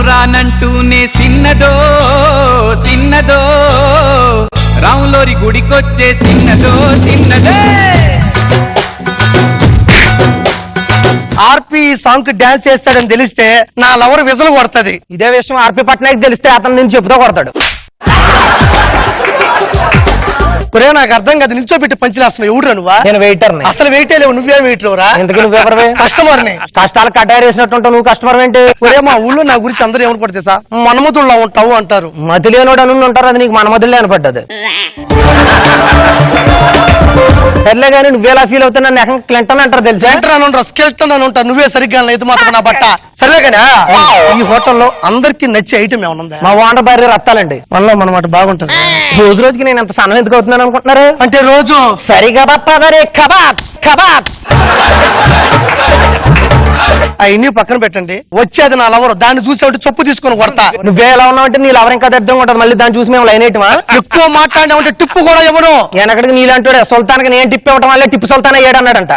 రానంటూనే సిన్నదో సిన్నదో రాములోరి గుడికొచ్చే సిన్నదో సిన్నదే. ఆర్పి song dance చేస్తాడని తెలిస్తే నా లవర్ విజలు కొడతది. ఇదే విషయం ఆర్పి పట్నాయక్ తెలిస్తే అతను నేను చెప్తా కొడతాడు. ఒరే నాకు అర్థం కాదు, నిల్చోబెట్టి పంచిలేస్తున్నావు. ఎవడురా నువ్వా? నేను వెయిటర్. అసలు వెయిటే లేవు, నువ్వేం వెయిటర్ రా? ఎందుకు నువ్వు ఎవరివే? కస్టమర్ ని. కష్టాలు కట్టారేసినట్టుంటావు నువ్వు, కస్టమర్ ఏంటి? ఒరే మా ఊళ్ళో నా గురించి అందరూ ఏమనుకుంటే సార్ మన్మధుల్లా ఉంటావు అంటారు. మతి లేనోడు అని ఉంటారు, అది నీకు మనమదులే అనపడ్డది. సర్లే కానీ నువ్వేలా ఫీల్ అవుతున్నా నాకు క్లింటన్ అంటారు తెలుసా? స్కెల్టన్ అని ఉంటారు. నువ్వే సరిగ్గా అయితే మాత్రం నా బట్ట. సర్లే కానీ ఈ హోటల్లో అందరికి నచ్చే ఐటమ్ ఏమన్నా? మా ఓనర్ భార్య రత్తాలండి. మనలో మనమాట బాగుంటది. రోజు రోజుకి నేను ఎంత సన్నం ఎందుకు అవుతున్నాను అనుకుంటున్నారు? అంటే రోజు సరిగా బప్పదరే కబాబ్ కబాబ్ అవన్నీ పక్కన పెట్టండి. వచ్చేది నా లవర్, దాన్ని చూసేవాడు చొప్పు తీసుకుని కొడతా. నువ్వే ఎలా ఉన్నావు అంటే నీ లవర్ ఇంకా దరిద్రంగా ఉంటుంది. మళ్ళీ దాన్ని చూసి మేము లైన్ వేయటమా? ఎక్కువ మాట్లాడినా టిప్పు కూడా ఇవ్వను. వెనకడికి నీలాంటి సుల్తానికి నేను టిప్ ఇవ్వటం వల్ల టిప్పు సుల్తాన్ అయ్యాడన్నాడంట.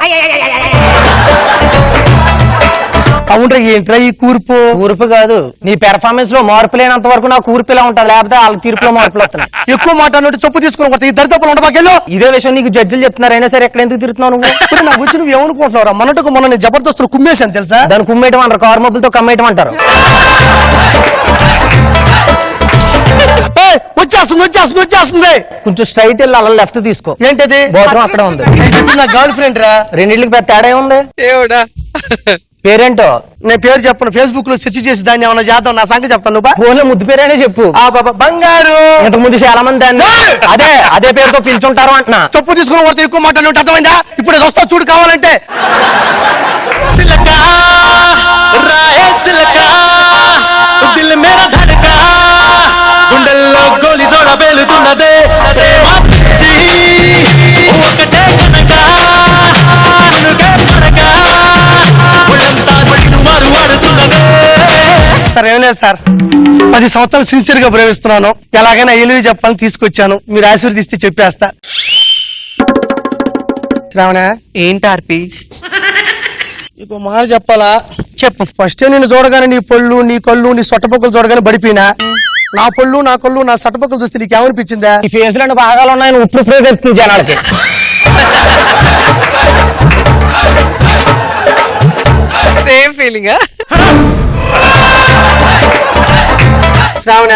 అవునరా ఏంట్రా ఈ కూర్పు? కూర్పు కాదు, నీ పెర్ఫార్మెన్స్ లో మార్పు లేనంత వరకు నా కూర్పు ఇలా ఉంటుంది, లేకపోతే వాళ్ళ తీర్పులో మార్పులు వస్తున్నాయి. ఎక్కువ మాట్లాడినట్టు చొప్పు తీసుకుని కొడతా. ఈ దరిద్రపులు ఉండబాకెళ్ళు. ఇదే విషయం నీకు జడ్జిలు చెప్తున్నారు, అయినా సరే ఎక్కడ ఎందుకు తిరుగుతున్నావు నువ్వు? నా గురించి నువ్వు ఏమనుకుంటున్నావు? మొన్నటికి మొన్న నేను జబర్దస్తులు కుమ్మేశాను తెలుసా? దాన్ని కుమ్మేయటం అంటారు, కారు మబ్బులతో కమ్మేయటం అంటారు. వచ్చేస్తుంది. కొంచెం స్ట్రైట్ వెళ్ళి అలా లెఫ్ట్ తీసుకో. ఏంటది? బాత్రూమ్ అక్కడ ఉంది. నా గర్ల్ ఫ్రెండ్ రా. రెండింటికి పెద్ద తేడా ఉంది. పేరేంటో? నేను పేరు చెప్పను, ఫేస్బుక్ లో సెర్చ్ చేసి దాన్ని ఏమన్నా చేద్దాం. నా సంగతి చెప్తాను. ఫోన్ లో ముద్దు పేరేనే చెప్పు. బంగారు. ఇంతకు ముందు చాలా మంది దాన్ని అదే పేరుతో పిలుచుంటారు అంటున్నా. చెప్పు తీసుకుని వాడితో ఎక్కువ మాట్లాడి అర్థమైందా? ఇప్పుడు వస్తా చూడు కావాలంటే. గుండెల్లో గోలి జోడ పేలుతున్నదే ఒకటే కనుక సార్ ఏం లేదు సార్, 10 సంవత్సరాలు సిన్సియర్ గా ప్రేమిస్తున్నాను. ఎలాగైనా ఎలివి చెప్పాలని తీసుకొచ్చాను. మీరు ఆశీర్వదిస్తే చెప్పేస్తా. శ్రావణ ఏంటార్పి ఇంకో మాట చెప్పాలా? చెప్పు. ఫస్ట్ నేను చూడగానే నీ పళ్ళు, నీ కళ్ళు, నీ సొట్టపక్కలు చూడగానే పడిపోయినా. నా పళ్ళు, నా కళ్ళు, నా సొట్టపక్కలు చూస్తే నీకేమనిపించిందా? ఈ ఫేస్ లో భాగాలు ఉన్నాయని ఇప్పుడు తెలుస్తుంది జనాలకి. Same feeling. శ్రావణ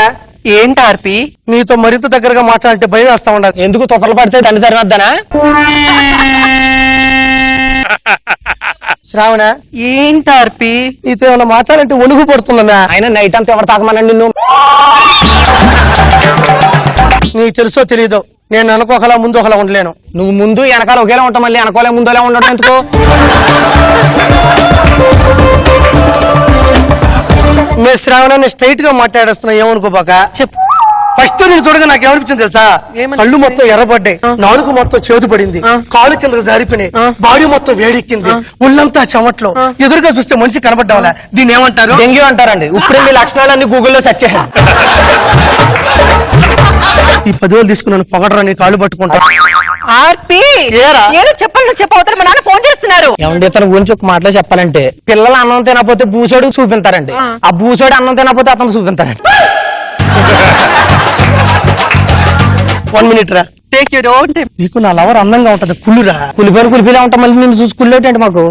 ఏంటార్పి నీతో మరింత దగ్గరగా మాట్లాడంటే భయం వేస్తా ఉండదు. ఎందుకు తొక్కలు పడితే తండ్రి తరిమేద్దానా? శ్రావణ ఏంటార్పి నీతో ఏమన్నా మాట్లాడంటే వణుగు పడుతుందా? ఆయన నైట్ అంతా ఎవరు తాగమనండి నిన్ను? నీకు తెలుసో తెలీదో, నేను అనుకోకలా ముందు ఒకలా ఉండలేను. నువ్వు ముందు వెనకాల ఒకేలా ఉంటావు, మళ్ళీ వెనకాలే ముందులా ఉండడం ఎందుకు? మీ శ్రావణాన్ని స్ట్రైట్ గా మాట్లాడేస్తున్నా, ఏమనుకోబాక. చెప్పు. ఫస్ట్ నేను చూడగా నాకు ఏమనిపించింది తెలుసా? కళ్ళు మొత్తం ఎర్రబడ్డాయి, నాలుగు మొత్తం చేదు పడింది, కాళ్ళు కిందకు జారిపోయినాయి, బాడీ మొత్తం వేడెక్కింది, ఒళ్ళంతా చెమట్లో. ఎదురుగా చూస్తే మనిషి కనబడ్డావా? దీన్ని ఏమంటారు? డెంగ్యూ అంటారండి. ఇప్పుడు మీ లక్షణాలన్నీ గూగుల్లో సెర్చ్ చేయండి. ఈ 10,000 తీసుకున్నాను, పొగడరా నీ కాళ్ళు పట్టుకుంటా. చెప్పవుతారు, మా నాన్న ఫోన్ చేస్తున్నారు. ఏమండి ఇతను గురించి ఒక మాటలో చెప్పాలంటే, పిల్లలు అన్నం తినకపోతే బూసోడు చూపించారండి, ఆ బూసోడు అన్నం తినకపోతే అతను చూపించారండి. 1 minute రా. Take your own time. నీకు నా లవర్ అందంగా ఉంటది, కుళ్ళురా. కులిపిలా ఉంటాం, మళ్ళీ నేను చూసి కుళ్ళేటండి మాకు.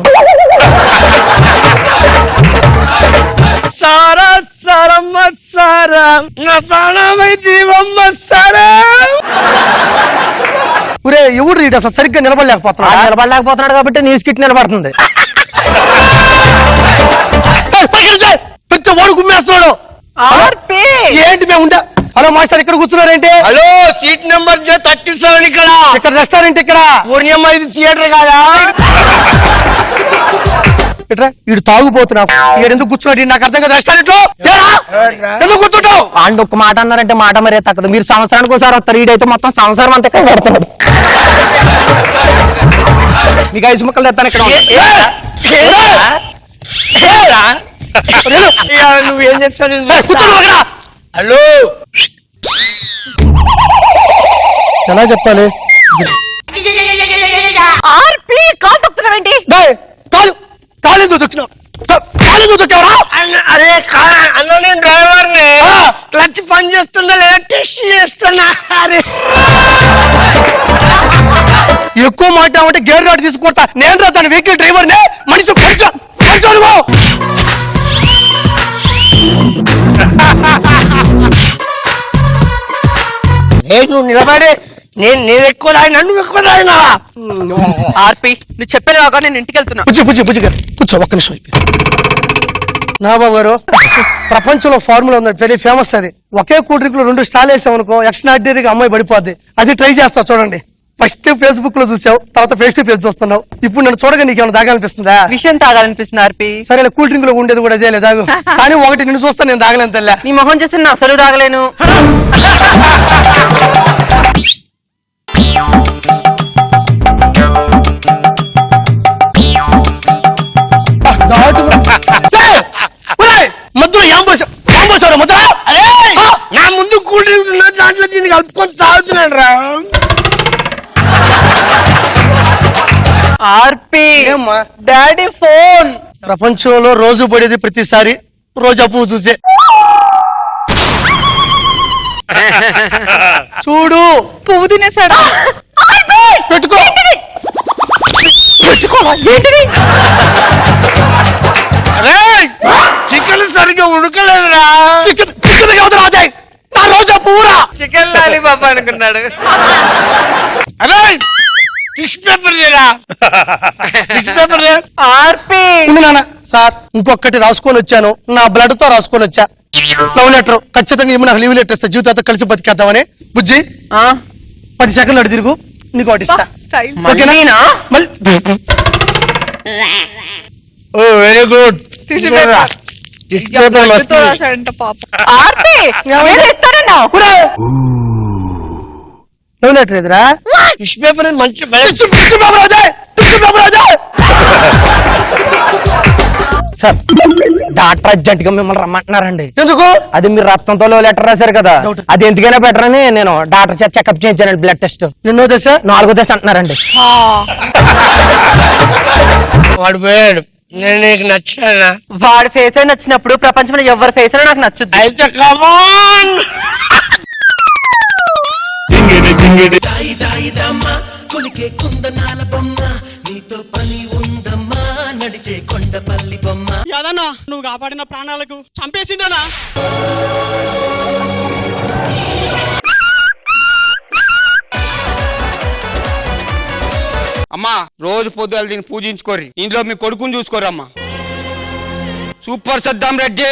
సారా సారమ్మ సారా నా ప్రాణమై దీవమ్మ సారా. ఒరే ఎవడు రీడ్ అసలు సరిగ్గా నిలబడలేకపోతున్నాడు కాబట్టి నీ స్కిట్ నిలబడుతుంది. పెద్ద వాడు గుమ్మేస్తున్నాడు. ఏంటి మేము ఉండా? హలో మాస్టర్, ఇక్కడ కూర్చున్నారేంటి? హలో, సీట్ నెంబర్ 37 ఇక్కడ రెస్టారెంట్ ఇక్కడ పూర్ణిమ. ఇది థియేటర్ కాదా? ఇటు తాగుపోతున్నా, ఎందుకు కూర్చున్నాడు నాకు అర్థం కదా. రెస్టారెంట్ లో ఎందుకు కూర్చుంటావు? అండ్ ఒక మాట అన్నారంటే మాట మరే తగ్గదు. మీరు సంవత్సరానికి ఒకసారి వస్తారు, ఈడైతే మొత్తం సంవత్సరం అంతా ఎక్కడ పడుతున్నాడు. మీకు 5 ముక్కలు తెస్తాను ఇక్కడ. నువ్వేం చేస్తావు? హలో, ఎలా చెప్పాలి? అరే అన్నం నేను డ్రైవర్ని క్లచ్ పని చేస్తుందా లేదా టెస్ట్ చేస్తున్నా. అరే ఎక్కువ మాట్లాడమంటే గేర్ రాడ్ తీసుకొడతా. నేను రా తన వెహికల్ డ్రైవర్ నే. మనిషి కొంచెం నేను నిలబడి నేను ఎక్కువ రాయినా నువ్వు ఎక్కువ రాయినా. ఆర్పి నువ్వు చెప్పేలాగా నేను ఇంటికి వెళ్తున్నా. బుజ్జి గారు కూర్చో ఒక్క నిమిషం అయిపోయింది. నా బాబు గారు, ప్రపంచంలో ఫార్ములా ఉంది, వెరీ ఫేమస్. అది ఒకే కూల్ డ్రింక్ లో 2 స్టాల్ వేసామనుకో ఎక్స్ట్రాడినరీగా అమ్మాయి పడిపోద్ది. అది ట్రై చేస్తా చూడండి. ఫస్ట్ ఫేస్బుక్ లో చూసావు, తర్వాత ఫేస్ టు ఫేస్ చూస్తున్నావు. ఇప్పుడు నన్ను చూడగా నీకు ఏమైనా దాగాలనిపిస్తుందా? విషయం తాగాలనిపిస్తుంది ఆర్పి. సరే కూల్ డ్రింక్ లో ఉండేది కూడా అదే దాగు. కానీ ఒకటి నిన్ను చూస్తా నేను దాగలేను తెల్లా. నీ మొహం చేస్తే నా అసలు తాగలేను. మధ్యలో యాంబోసారు మధ్యలో. అరే నా ముందు కూల్ డ్రింక్ ఉన్నది, దాంట్లో దీన్ని కలుపుకొని తాగుతున్నాను రా. ఆర్పి ఏమ్మా? Daddy phone. ప్రపంచంలో రోజు పడేది ప్రతిసారి రోజా పువ్వు చూసే. చూడు పువ్వు తినేసాడా? పెట్టుకో. ఏంటిది? అరే చికెన్ సరిగ్గా ఉడకలేదురా. చికెన్ కావద్దు అదే నా రోజా పువ్వురా. చికెన్ లాలీపాప్ అనుకున్నాడు. అరే టిష్యూ పేపర్ లేరా? టిష్యూ పేపర్ లే. ఆర్పి ఉంది నాన్న. సార్ ఇంకొకటి రాసుకొని వచ్చాను, నా బ్లడ్ తో రాసుకొని వచ్చా. లవ్ లెటర్ ఖచ్చితంగా ఏమైనా లీవ్ లెటర్ ఇస్తా, జీవితాంతో కలిసి బతికేద్దామని. బుజ్జి 10 సెకండ్లు అటు తిరుగు, నీకు ఒకటి ఇస్తా. స్టైల్. ఓకేనా? మళ్ళీ ఓ very good. Tissue paper. Tissue paper బ్లడ్తో రాశాడంట పాపం. ఆర్పి ఏదో ఇస్తానన్నావు. లవ్ లెటర్ ఎదురా. టిష్యూ పేపర్ మంచి సార్ డాక్టర్ అర్జెంట్ గా మిమ్మల్ని రమ్మంటున్నారండి. ఎందుకు? అది మీరు రక్తంతో లెటర్ రాశారు కదా, Doubt. అది ఎందుకైనా బెటర్ అని నేను డాక్టర్ చేత చెకప్ చేయించానండి. బ్లడ్ టెస్ట్ ఎన్నో దశ? 4వ దశ అంటున్నారండి. వాడు పోయాడు. నేను నీకు నచ్చానా? వాడి ఫేస్ అయినా నచ్చినప్పుడు ప్రపంచంలో ఎవరి ఫేస్ అయినా నాకు నచ్చుద్ది. అయితే కమాన్. కొలికే కుందనాల బొమ్మ నీతో పని ఉందమ్మా నడిచే కొండపల్లి బొమ్మ. యాదన్నా నువ్వు కాపాడిన ప్రాణాలకు చంపేసిండనా? అమ్మా రోజు పొద్దులు దీన్ని పూజించుకోరి, ఇంట్లో మీ కొడుకుని చూసుకోరమ్మా. సూపర్ సద్దాం రెడ్డి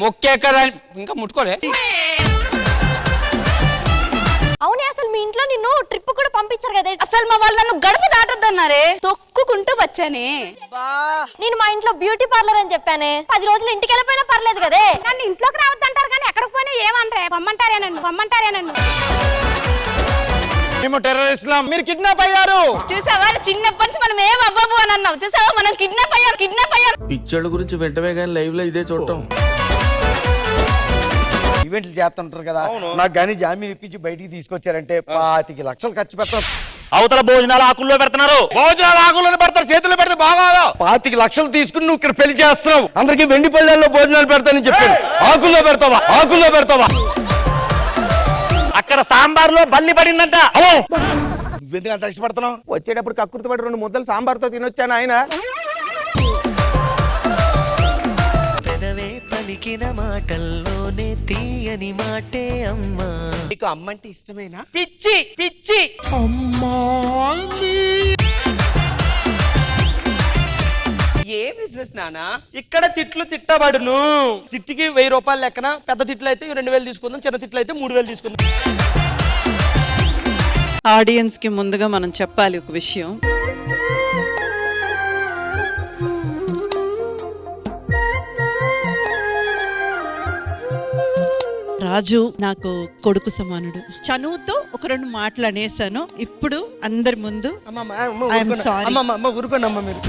మొక్కే కదా ఇంకా ముట్టుకోలే. అవునే అసలు మీ ఇంట్లో నిన్ను ట్రిప్ కూడా పంపించారు కదా, అసలు మా వాళ్ళు నన్ను గడప దాటొద్దన్నారే, తొక్కుకుంటూ వచ్చానే. నేను మా ఇంట్లో బ్యూటీ పార్లర్ అని చెప్పానే, 10 రోజులు ఇంటికి వెళ్ళిపోయినా పర్లేదు కదే. నన్ను ఇంట్లోకి రావద్దంటారు కానీ ఎక్కడికి పోయినా ఏమంటారే, పమ్మంటారే నన్ను. మేము టెర్రరిస్టులం, మీరు కిడ్నాప్ అయ్యారు. చూసావా చిన్నప్పటి నుంచి మనం ఏం అవ్వబు అని అన్నావు, చూసావా మనం కిడ్నాప్ అయ్యారు. పిక్చర్ల గురించి వెంటనే కానీ లైవ్ లో ఇదే చూడటం. ఈవెంట్లు చేస్తుంటారు కదా, నాకు కానీ జామీన్ ఇప్పించి బయటికి తీసుకొచ్చారంటే 25 లక్షలు ఖర్చు పెడతాం. అవతల భోజనాలు ఆకుల్లో పెడుతున్నారు. భోజనాలు ఆకులను పెడతారు, చేతులు పెడితే బాగా. 25 లక్షలు తీసుకుని నువ్వు ఇక్కడ పెళ్లి చేస్తున్నావు. అందరికి వెండి పళ్ళల్లో భోజనాలు పెడతానని చెప్పాను. ఆకుల్లో పెడతావా? అక్కడ సాంబార్ లో బల్లి పడిందంట. నువ్వెందుకు అంత ఇష్టపడుతున్నావు? వచ్చేటప్పుడు కక్కుర్తి పడి 2 ముద్దలు సాంబార్తో తినొచ్చాను ఆయన. పెదవే పలికిన మాటల్లోనే తీయని మాటే అమ్మా. నీకు అమ్మంటే ఇష్టమేనా? పిచ్చి ఏ బిజినెస్ నానా? ఇక్కడ తిట్లు తిట్టబడును. తిట్టికి 1000 రూపాయలు లెక్కన, పెద్ద తిట్లు అయితే 2000 తీసుకుందాం, చిన్న తిట్లు అయితే 3000 తీసుకుందాం. ఆడియన్స్ కి ముందుగా మనం చెప్పాలి ఒక విషయం. రాజు నాకు కొడుకు సమానుడు. చనువుతో ఒక 2 మాటలు అనేసాను. ఇప్పుడు అందరి ముందు ఐఎమ్ సారీ. ఊరుకోండి అమ్మ మీరు.